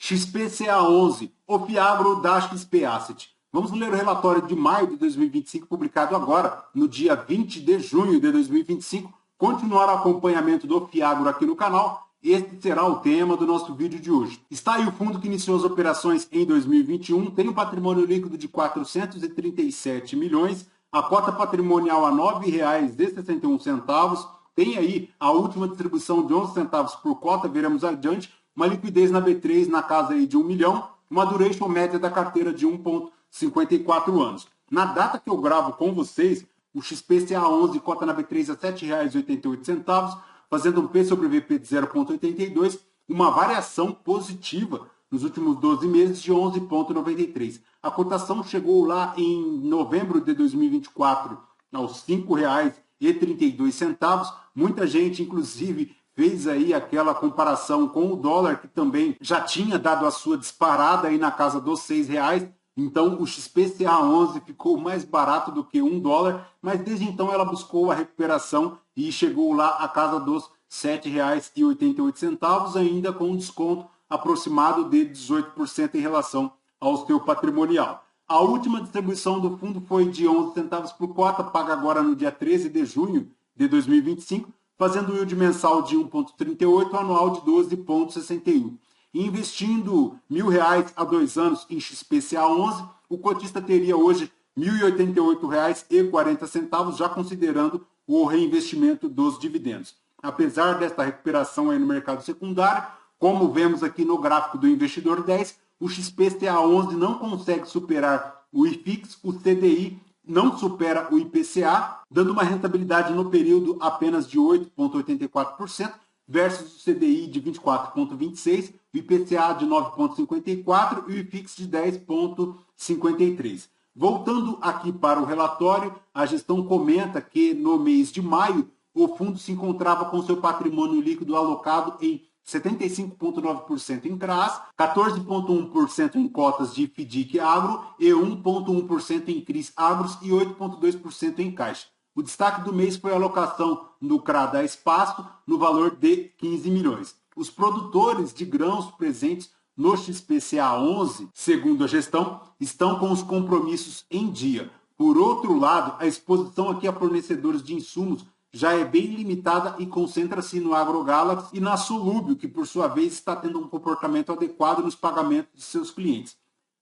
XPCA11, Ofiagro da XP Asset. Vamos ler o relatório de maio de 2025, publicado agora, no dia 20 de junho de 2025. Continuar o acompanhamento do Ofiagro aqui no canal. Este será o tema do nosso vídeo de hoje. Está aí o fundo que iniciou as operações em 2021, tem um patrimônio líquido de 437 milhões, a cota patrimonial a R$ 9,61, tem aí a última distribuição de 11 centavos por cota, veremos adiante, uma liquidez na B3 na casa aí de 1 milhão, uma duration média da carteira de 1,54 anos. Na data que eu gravo com vocês, o XPCA11 cota na B3 a R$ 7,88, fazendo um P sobre VP de 0,82, uma variação positiva nos últimos 12 meses de 11,93. A cotação chegou lá em novembro de 2024 aos R$ 5,32. Muita gente, inclusive, fez aí aquela comparação com o dólar, que também já tinha dado a sua disparada aí na casa dos R$ 6. Então, o XPCA11 ficou mais barato do que $1, mas desde então ela buscou a recuperação e chegou lá à casa dos R$ 7,88, ainda com um desconto aproximado de 18% em relação ao seu patrimonial. A última distribuição do fundo foi de 11 centavos por cota, paga agora no dia 13 de junho de 2025, fazendo yield mensal de 1,38, anual de 12,61. Investindo R$ 1.000 a 2 anos em XPCA11, o cotista teria hoje R$ 1.088,40, já considerando o reinvestimento dos dividendos. Apesar desta recuperação aí no mercado secundário, como vemos aqui no gráfico do Investidor 10, o XPCA11 não consegue superar o IFIX, o CDI não supera o IPCA, dando uma rentabilidade no período apenas de 8,84%, versus o CDI de 24,26%, o IPCA de 9,54% e o IFIX de 10,53%. Voltando aqui para o relatório, a gestão comenta que no mês de maio o fundo se encontrava com seu patrimônio líquido alocado em 75,9% em CRAS, 14,1% em cotas de FDIC Agro e 1,1% em CRIs Agros e 8,2% em caixa. O destaque do mês foi a alocação no CRA da Espaço, no valor de 15 milhões. Os produtores de grãos presentes no XPCA11, segundo a gestão, estão com os compromissos em dia. Por outro lado, a exposição aqui a fornecedores de insumos já é bem limitada e concentra-se no AgroGalaxy e na Solúbio, que por sua vez está tendo um comportamento adequado nos pagamentos de seus clientes.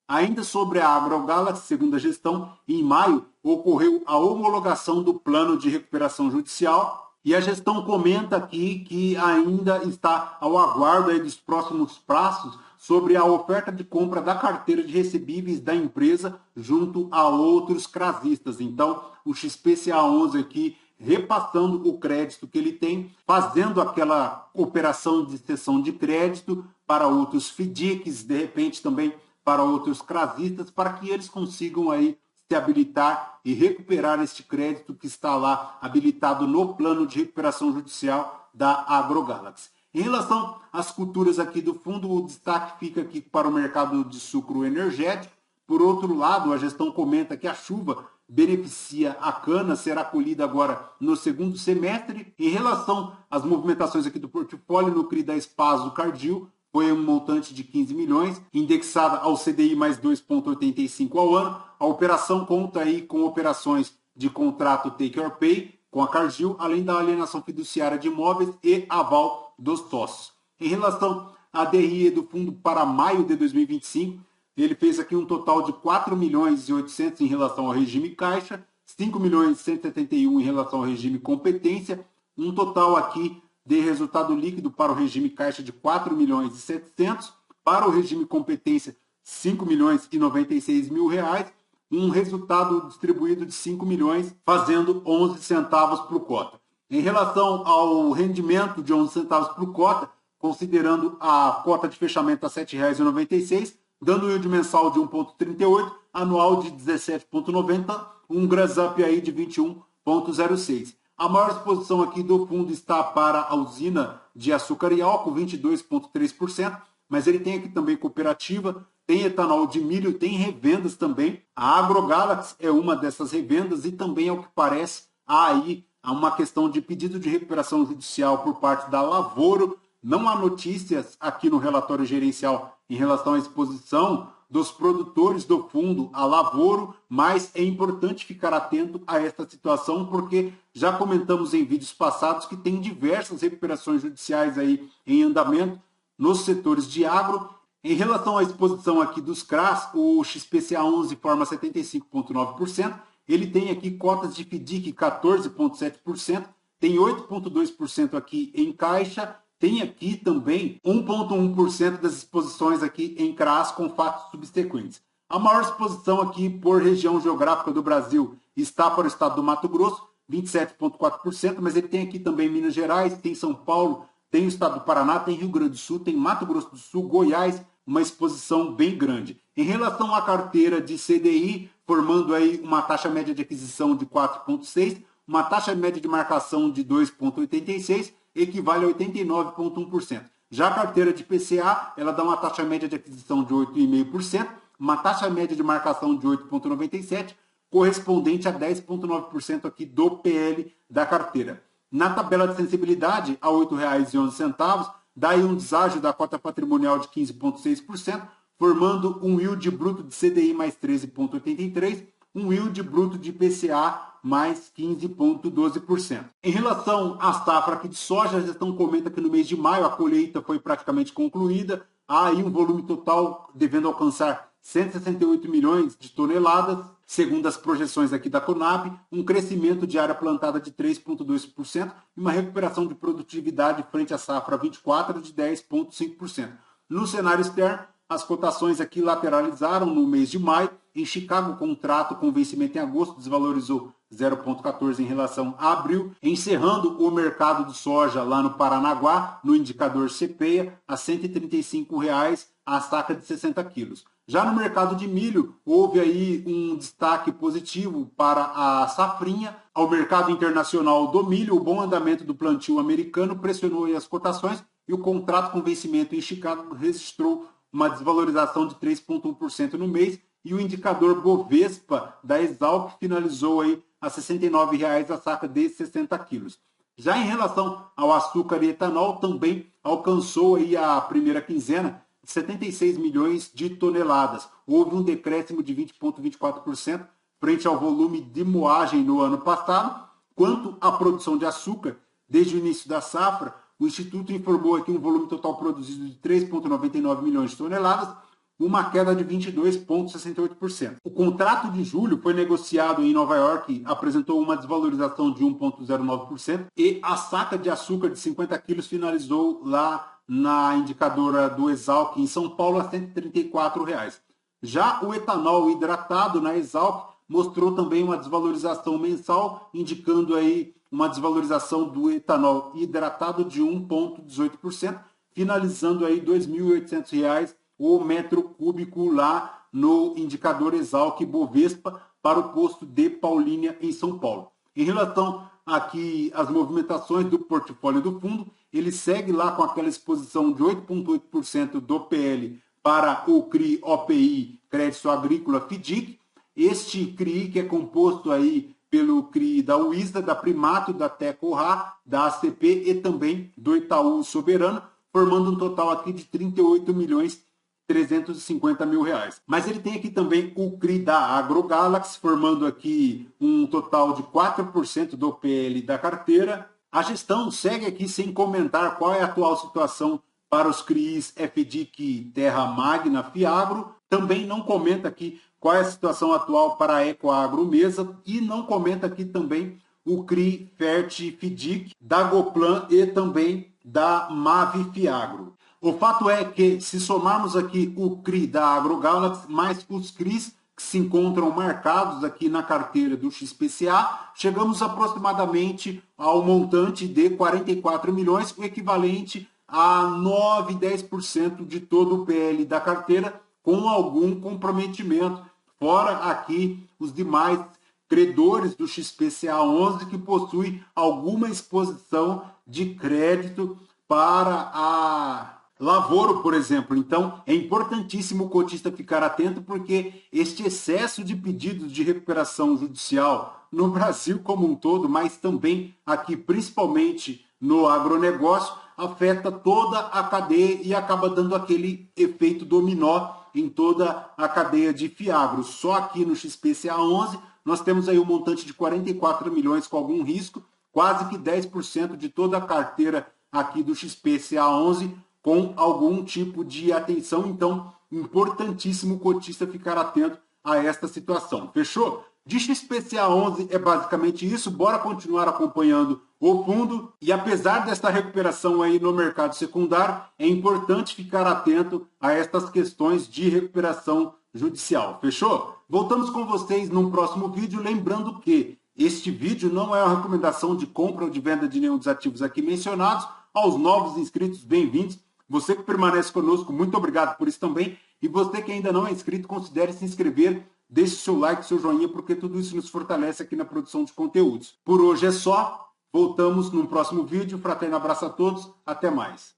Ainda sobre a AgroGalaxy, segundo a gestão, em maio ocorreu a homologação do plano de recuperação judicial e a gestão comenta aqui que ainda está ao aguardo aí dos próximos prazos sobre a oferta de compra da carteira de recebíveis da empresa junto a outros crasistas. Então, o XPCA11 aqui repassando o crédito que ele tem, fazendo aquela operação de cessão de crédito para outros FDICs, de repente também para outros crasistas, para que eles consigam aí se habilitar e recuperar este crédito que está lá habilitado no plano de recuperação judicial da AgroGalaxy. Em relação às culturas aqui do fundo, o destaque fica aqui para o mercado de sucro energético. Por outro lado, a gestão comenta que a chuva beneficia a cana, será colhida agora no segundo semestre. Em relação às movimentações aqui do portfólio, no CRI da Espaço Cargill, foi um montante de 15 milhões, indexada ao CDI mais 2,85 ao ano. A operação conta aí com operações de contrato take or pay com a Cargill, além da alienação fiduciária de imóveis e aval dos sócios. Em relação à DRE do fundo para maio de 2025, ele fez aqui um total de 4 milhões e 800 em relação ao regime caixa, 5 milhões e 171 em relação ao regime competência, um total aqui de resultado líquido para o regime caixa de 4 milhões e 700, para o regime competência 5 milhões e 96 mil reais, um resultado distribuído de 5 milhões, fazendo 11 centavos por cota. Em relação ao rendimento de 11 centavos por cota, considerando a cota de fechamento a R$ 7,96, dando um yield mensal de 1,38, anual de 17,90, um gross up aí de 21,06. A maior exposição aqui do fundo está para a usina de açúcar e álcool, 22,3%, mas ele tem aqui também cooperativa, tem etanol de milho, tem revendas também. A AgroGalaxy é uma dessas revendas e também, ao que parece, há aí uma questão de pedido de recuperação judicial por parte da Lavoro não há notícias aqui no relatório gerencial em relação à exposição dos produtores do fundo a lavoro, mas é importante ficar atento a esta situação, porque já comentamos em vídeos passados que tem diversas recuperações judiciais aí em andamento nos setores de agro. Em relação à exposição aqui dos CRAs, o XPCA 11 forma 75,9%, ele tem aqui cotas de FDIC 14,7%, tem 8,2% aqui em caixa, tem aqui também 1,1% das exposições aqui em CRAs com fatos subsequentes. A maior exposição aqui por região geográfica do Brasil está para o estado do Mato Grosso, 27,4%, mas ele tem aqui também Minas Gerais, tem São Paulo, tem o estado do Paraná, tem Rio Grande do Sul, tem Mato Grosso do Sul, Goiás, uma exposição bem grande. Em relação à carteira de CDI, formando aí uma taxa média de aquisição de 4,6%, uma taxa média de marcação de 2,86%, equivale a 89,1%. Já a carteira de PCA, ela dá uma taxa média de aquisição de 8,5%, uma taxa média de marcação de 8,97%, correspondente a 10,9% aqui do PL da carteira. Na tabela de sensibilidade, a R$ 8,11, dá aí um deságio da cota patrimonial de 15,6%, formando um yield bruto de CDI mais 13,83%, um yield bruto de IPCA mais 15,12%. Em relação à safra aqui de soja, a gestão comenta que no mês de maio a colheita foi praticamente concluída, há aí um volume total devendo alcançar 168 milhões de toneladas, segundo as projeções aqui da Conab, um crescimento de área plantada de 3,2% e uma recuperação de produtividade frente à safra 24 de 10,5%. No cenário externo, as cotações aqui lateralizaram no mês de maio. Em Chicago, o contrato com vencimento em agosto desvalorizou 0,14 em relação a abril, encerrando o mercado de soja lá no Paranaguá, no indicador CPEA, a R$ 135,00 a saca de 60 quilos. Já no mercado de milho, houve aí um destaque positivo para a safrinha. Ao mercado internacional do milho, o bom andamento do plantio americano pressionou as cotações e o contrato com vencimento em Chicago registrou uma desvalorização de 3,1% no mês, e o indicador Bovespa da Exalc finalizou aí a R$ 69,00 a saca de 60 quilos. Já em relação ao açúcar e etanol, também alcançou aí a primeira quinzena de 76 milhões de toneladas. Houve um decréscimo de 20,24% frente ao volume de moagem no ano passado. Quanto à produção de açúcar, desde o início da safra, o Instituto informou aqui um volume total produzido de 3,99 milhões de toneladas, uma queda de 22,68%. O contrato de julho foi negociado em Nova York, apresentou uma desvalorização de 1,09% e a saca de açúcar de 50 quilos finalizou lá na indicadora do Exalc em São Paulo a R$ 134,00. Já o etanol hidratado na Exalc mostrou também uma desvalorização mensal, indicando aí uma desvalorização do etanol hidratado de 1,18%, finalizando aí R$ 2.800 o metro cúbico lá no indicador Exalc Bovespa para o posto de Paulínia, em São Paulo. Em relação aqui às movimentações do portfólio do fundo, ele segue lá com aquela exposição de 8,8% do PL para o CRI-OPI Crédito Agrícola FDIC. Este CRI, que é composto aí pelo CRI da UISDA, da Primato, da Teco-Rá, da ACP e também do Itaú Soberano, formando um total aqui de R$ 38.350.000. Mas ele tem aqui também o CRI da AgroGalaxy, formando aqui um total de 4% do PL da carteira. A gestão segue aqui sem comentar qual é a atual situação para os CRIs FDIC Terra Magna Fiagro. Também não comenta aqui qual é a situação atual para a Ecoagro Mesa e não comenta aqui também o CRI Fert FDIC da Goplan e também da Mavi Fiagro. O fato é que, se somarmos aqui o CRI da AgroGalaxy mais os CRIs que se encontram marcados aqui na carteira do XPCA, chegamos aproximadamente ao montante de 44 milhões, o equivalente a 9, 10% de todo o PL da carteira, com algum comprometimento, fora aqui os demais credores do XPCA 11 que possuem alguma exposição de crédito para a lavoro, por exemplo. Então, é importantíssimo o cotista ficar atento, porque este excesso de pedidos de recuperação judicial no Brasil como um todo, mas também aqui principalmente no agronegócio, afeta toda a cadeia e acaba dando aquele efeito dominó em toda a cadeia de Fiagro. Só aqui no XPCA11 nós temos aí um montante de 44 milhões com algum risco, quase que 10% de toda a carteira aqui do XPCA11 com algum tipo de atenção. Então, importantíssimo o cotista ficar atento a esta situação. Fechou? De XPCA11 é basicamente isso. Bora continuar acompanhando o fundo. E apesar desta recuperação aí no mercado secundário, é importante ficar atento a estas questões de recuperação judicial. Fechou? Voltamos com vocês num próximo vídeo. Lembrando que este vídeo não é uma recomendação de compra ou de venda de nenhum dos ativos aqui mencionados. Aos novos inscritos, bem-vindos. Você que permanece conosco, muito obrigado por isso também. E você que ainda não é inscrito, considere se inscrever. Deixe seu like, seu joinha, porque tudo isso nos fortalece aqui na produção de conteúdos. Por hoje é só. Voltamos num próximo vídeo. Fraterno abraço a todos. Até mais.